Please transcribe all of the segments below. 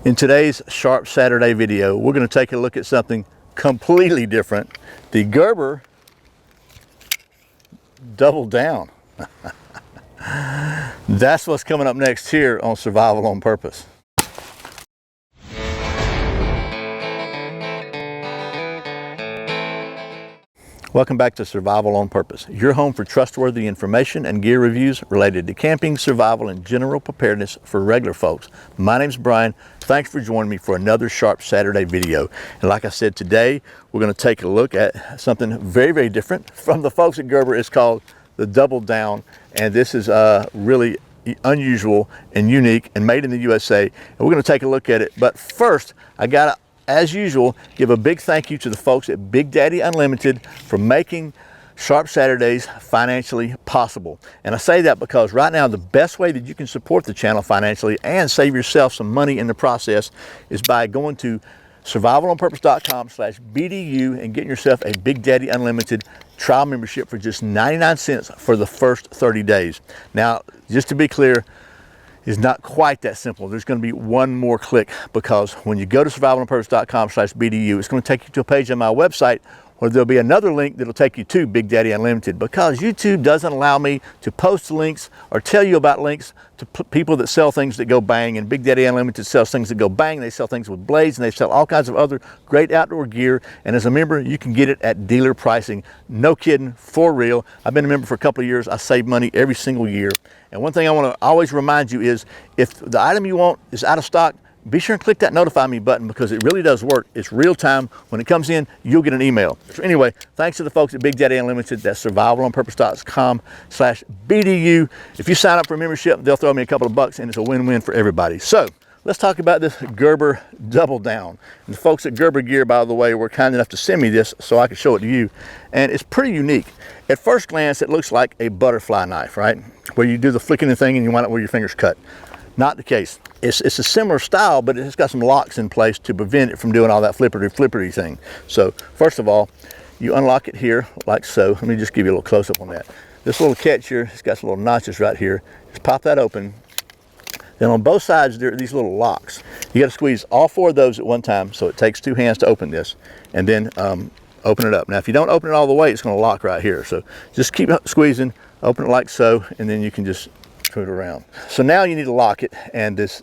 In today's Sharp Saturday video, we're going to take a look at something completely different. The Gerber DoubleDown. That's what's coming up next here on Survival on Purpose. Welcome back to Survival on Purpose, your home for trustworthy information and gear reviews related to camping, survival, and general preparedness for regular folks. My name's Brian. Thanks for joining me for another Sharp Saturday video. And like I said, today we're going to take a look at something very, very different from the folks at Gerber. It's called the DoubleDown, and this is really unusual and unique and made in the USA. And we're going to take a look at it. But first, I got to, as usual, give a big thank you to the folks at Big Daddy Unlimited for making Sharp Saturdays financially possible. And I say that because right now the best way that you can support the channel financially and save yourself some money in the process is by going to survivalonpurpose.com/BDU and getting yourself a Big Daddy Unlimited trial membership for just 99 cents for the first 30 days. Now, just to be clear, is not quite that simple. There's going to be one more click, because when you go to survivalonpurpose.com/BDU, it's going to take you to a page on my website where there'll be another link that'll take you to Big Daddy Unlimited, because YouTube doesn't allow me to post links or tell you about links to people that sell things that go bang. And Big Daddy Unlimited sells things that go bang. They sell things with blades, and they sell all kinds of other great outdoor gear. And as a member, you can get it at dealer pricing. No kidding, for real. I've been a member for a couple of years. I save money every single year. And one thing I want to always remind you is, if the item you want is out of stock, be sure and click that notify me button, because it really does work. It's real time. When it comes in, you'll get an email. So anyway, thanks to the folks at Big Daddy Unlimited. That's survivalonpurpose.com/BDU. If you sign up for a membership, they'll throw me a couple of bucks, and it's a win-win for everybody. So let's talk about this Gerber DoubleDown. And the folks at Gerber Gear, by the way, were kind enough to send me this so I could show it to you. And it's pretty unique. At first glance, it looks like a butterfly knife, right? Where you do the flicking thing and you wind up where your fingers cut. Not the case. It's a similar style, but it's got some locks in place to prevent it from doing all that flippery thing. So first of all, you unlock it here like so. Let me just give you a little close-up on that. This little catch here, it's got some little notches right here. Just pop that open. Then on both sides, there are these little locks. You got to squeeze all four of those at one time, so it takes two hands to open this, and then open it up. Now, if you don't open it all the way, it's going to lock right here. So just keep squeezing, open it like so, and then you can just turn it around. So now you need to lock it, and this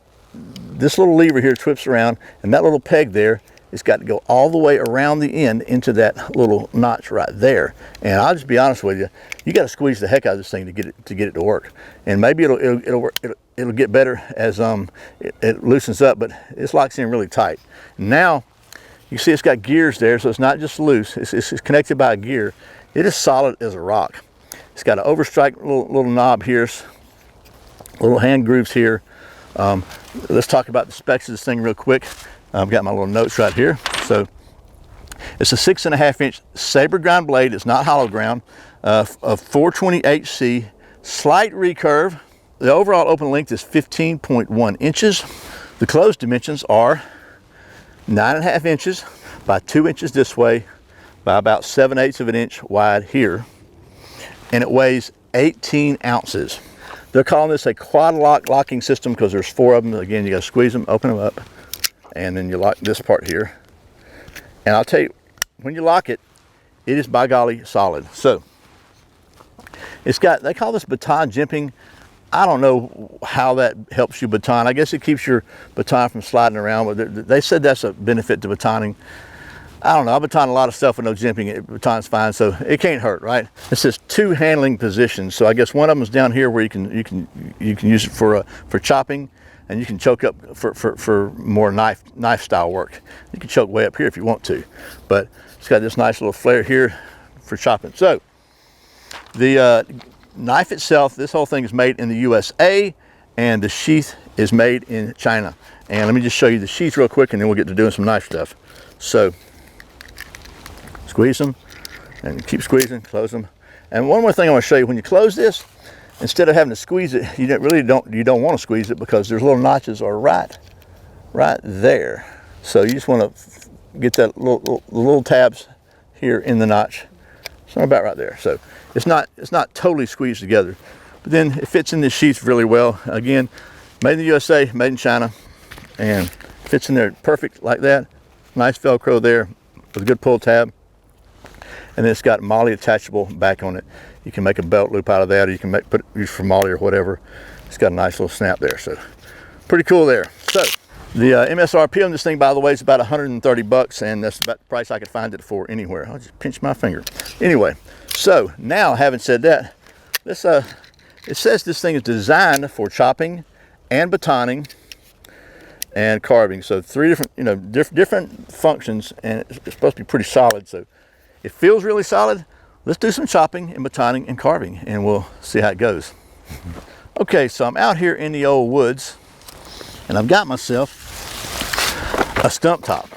little lever here twists around, and that little peg there, it's got to go all the way around the end into that little notch right there. And I'll just be honest with you, you got to squeeze the heck out of this thing to get it to work. And maybe it'll get better as it loosens up, but it locks in really tight. Now you see it's got gears there, so it's not just loose. It's connected by a gear. It is solid as a rock. It's got an overstrike little knob here, little hand grooves here. Let's talk about the specs of this thing real quick. I've got my little notes right here. So it's a 6.5-inch saber ground blade. It's not hollow ground. Of 420 HC, slight recurve. The overall open length is 15.1 inches. The closed dimensions are 9.5 inches by 2 inches this way, by about 7/8 of an inch wide here. And it weighs 18 ounces. They're calling this a quad lock locking system because there's four of them. Again, you got to squeeze them, open them up, and then you lock this part here. And I'll tell you, when you lock it, it is by golly solid. So it's got, they call this baton jimping. I don't know how that helps you baton. I guess it keeps your baton from sliding around, but they said that's a benefit to batoning. I don't know, I baton a lot of stuff with no jimping. Baton's fine, so it can't hurt, right? It says two handling positions. So I guess one of them is down here where you can use it for chopping, and you can choke up for more knife style work. You can choke way up here if you want to, but it's got this nice little flare here for chopping. So the knife itself, this whole thing is made in the USA, and the sheath is made in China. And let me just show you the sheath real quick, and then we'll get to doing some knife stuff. So squeeze them and keep squeezing, close them. And one more thing I want to show you, when you close this, instead of having to squeeze it, you don't want to squeeze it, because there's little notches are right there. So you just want to get that little tabs here in the notch. So about right there. So it's not totally squeezed together, but then it fits in this sheath really well. Again, made in the USA, made in China, and Fits in there perfect like that. Nice Velcro there with a good pull tab. And then it's got MOLLE attachable back on it. You can make a belt loop out of that, or you can use for MOLLE or whatever. It's got a nice little snap there, so pretty cool there. So the MSRP on this thing, by the way, is about 130 bucks, and that's about the price I could find it for anywhere. I'll just pinch my finger. Anyway, so now having said that, this it says this thing is designed for chopping and batoning and carving. So three different, different functions, and it's supposed to be pretty solid. So it feels really solid. Let's do some chopping and batoning and carving, and we'll see how it goes. Okay, so I'm out here in the old woods, and I've got myself a stump top.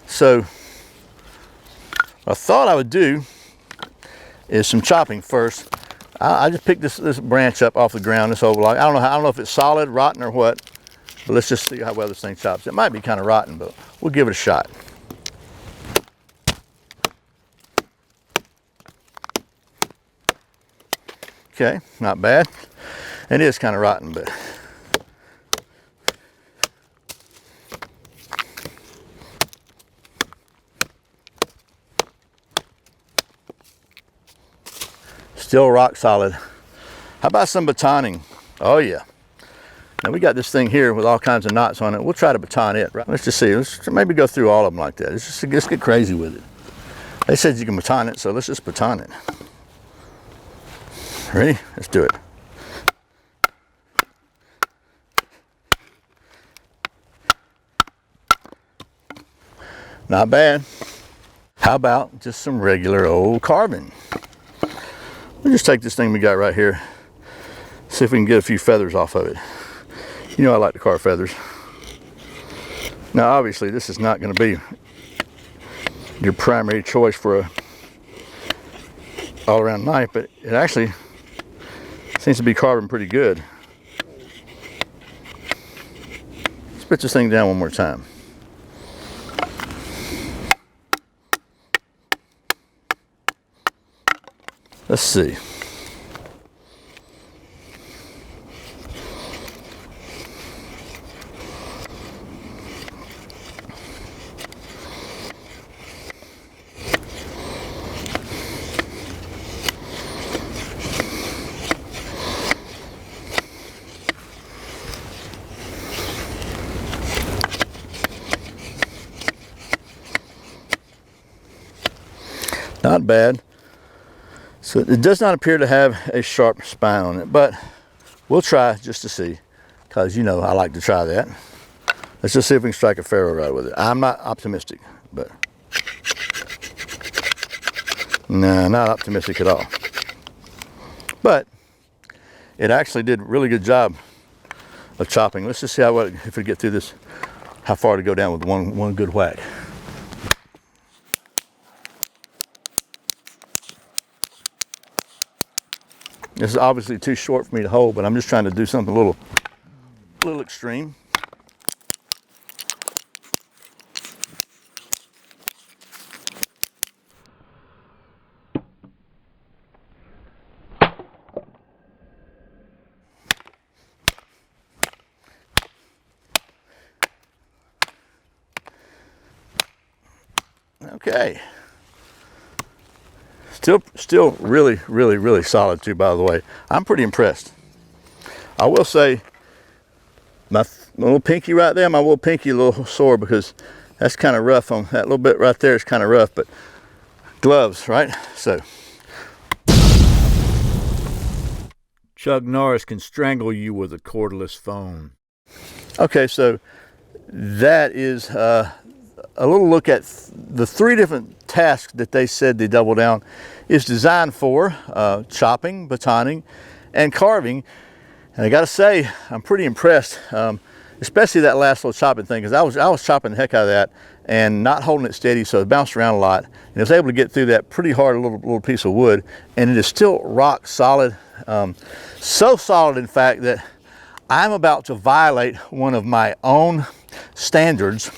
So what I thought I would do is some chopping first. I just picked this branch up off the ground, this old log. I don't know if it's solid, rotten, or what, but let's just see how well this thing chops. It might be kind of rotten, but we'll give it a shot. Okay, not bad. It is kind of rotten, but still rock solid. How about some batoning? Oh yeah. Now we got this thing here with all kinds of knots on it. We'll try to baton it. Right? Let's just see. Let's maybe go through all of them like that. Let's get crazy with it. They said you can baton it, so let's just baton it. Ready? Let's do it. Not bad. How about just some regular old carving? We'll just take this thing we got right here, see if we can get a few feathers off of it. You know I like to carve feathers. Now obviously this is not going to be your primary choice for a all-around knife, but it actually seems to be carving pretty good. Let's put this thing down one more time. Let's see. Not bad. So it does not appear to have a sharp spine on it, but we'll try just to see, because I like to try that. Let's just see if we can strike a ferro rod with it. I'm not optimistic, but no, not optimistic at all. But it actually did a really good job of chopping. Let's just see if we get through this, how far to go down with one good whack. This is obviously too short for me to hold, but I'm just trying to do something a little extreme. Okay. Still really solid too, by the way. I'm pretty impressed. I will say my little pinky right there, my little pinky a little sore because that's kind of rough on that little bit right there. Is kind of rough, but gloves, right? So Chuck Norris can strangle you with a cordless phone. Okay, so that is a little look at the three different tasks that they said the DoubleDown is designed for: chopping, batoning, and carving. And I gotta say, I'm pretty impressed, especially that last little chopping thing, because I was chopping the heck out of that and not holding it steady, so it bounced around a lot. And I was able to get through that pretty hard little piece of wood, and it is still rock solid. So solid, in fact, that I'm about to violate one of my own standards.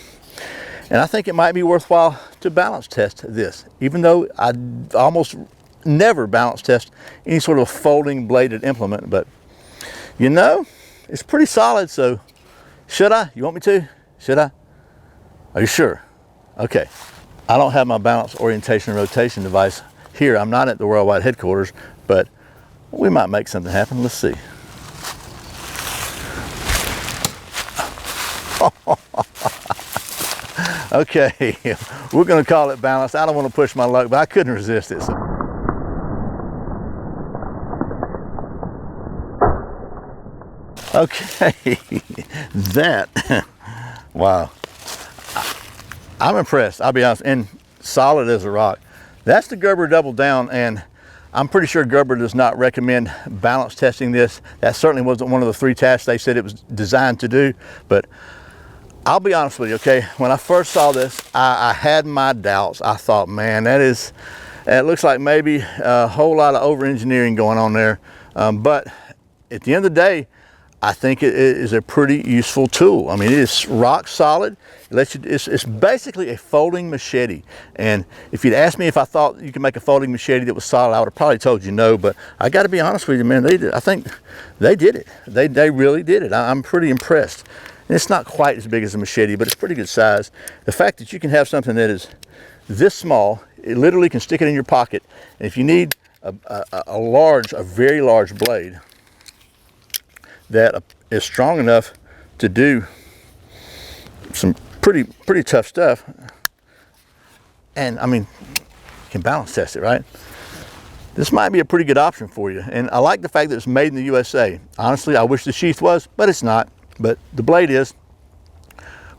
And I think it might be worthwhile to balance test this, even though I almost never balance test any sort of folding bladed implement. But it's pretty solid. So should I? You want me to? Should I? Are you sure? Okay. I don't have my balance, orientation, and rotation device here. I'm not at the worldwide headquarters, but we might make something happen. Let's see. Okay, we're going to call it balanced. I don't want to push my luck, but I couldn't resist it. So. Okay, that, wow. I'm impressed, I'll be honest, and solid as a rock. That's the Gerber DoubleDown, and I'm pretty sure Gerber does not recommend balance testing this. That certainly wasn't one of the 3 tasks they said it was designed to do, but I'll be honest with you, okay? When I first saw this, I had my doubts. I thought, man, it looks like maybe a whole lot of over-engineering going on there. But at the end of the day, I think it is a pretty useful tool. I mean, it is rock solid. It lets you, it's basically a folding machete. And if you'd asked me if I thought you could make a folding machete that was solid, I would have probably told you no. But I got to be honest with you, man. I think they did it. They really did it. I'm pretty impressed. And it's not quite as big as a machete, but it's pretty good size. The fact that you can have something that is this small, it literally can stick it in your pocket. And if you need a very large blade that is strong enough to do some pretty tough stuff, and I mean, you can balance test it, right? This might be a pretty good option for you. And I like the fact that it's made in the USA. Honestly, I wish the sheath was, but it's not. But the blade is.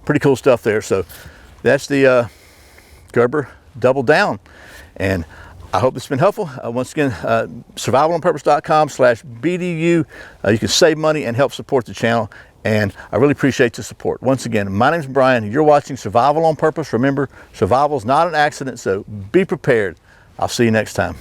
Pretty cool stuff there. So that's the Gerber DoubleDown. And I hope it's been helpful. Once again, survivalonpurpose.com/BDU. You can save money and help support the channel. And I really appreciate the support. Once again, my name's Brian. You're watching Survival on Purpose. Remember, survival is not an accident, so be prepared. I'll see you next time.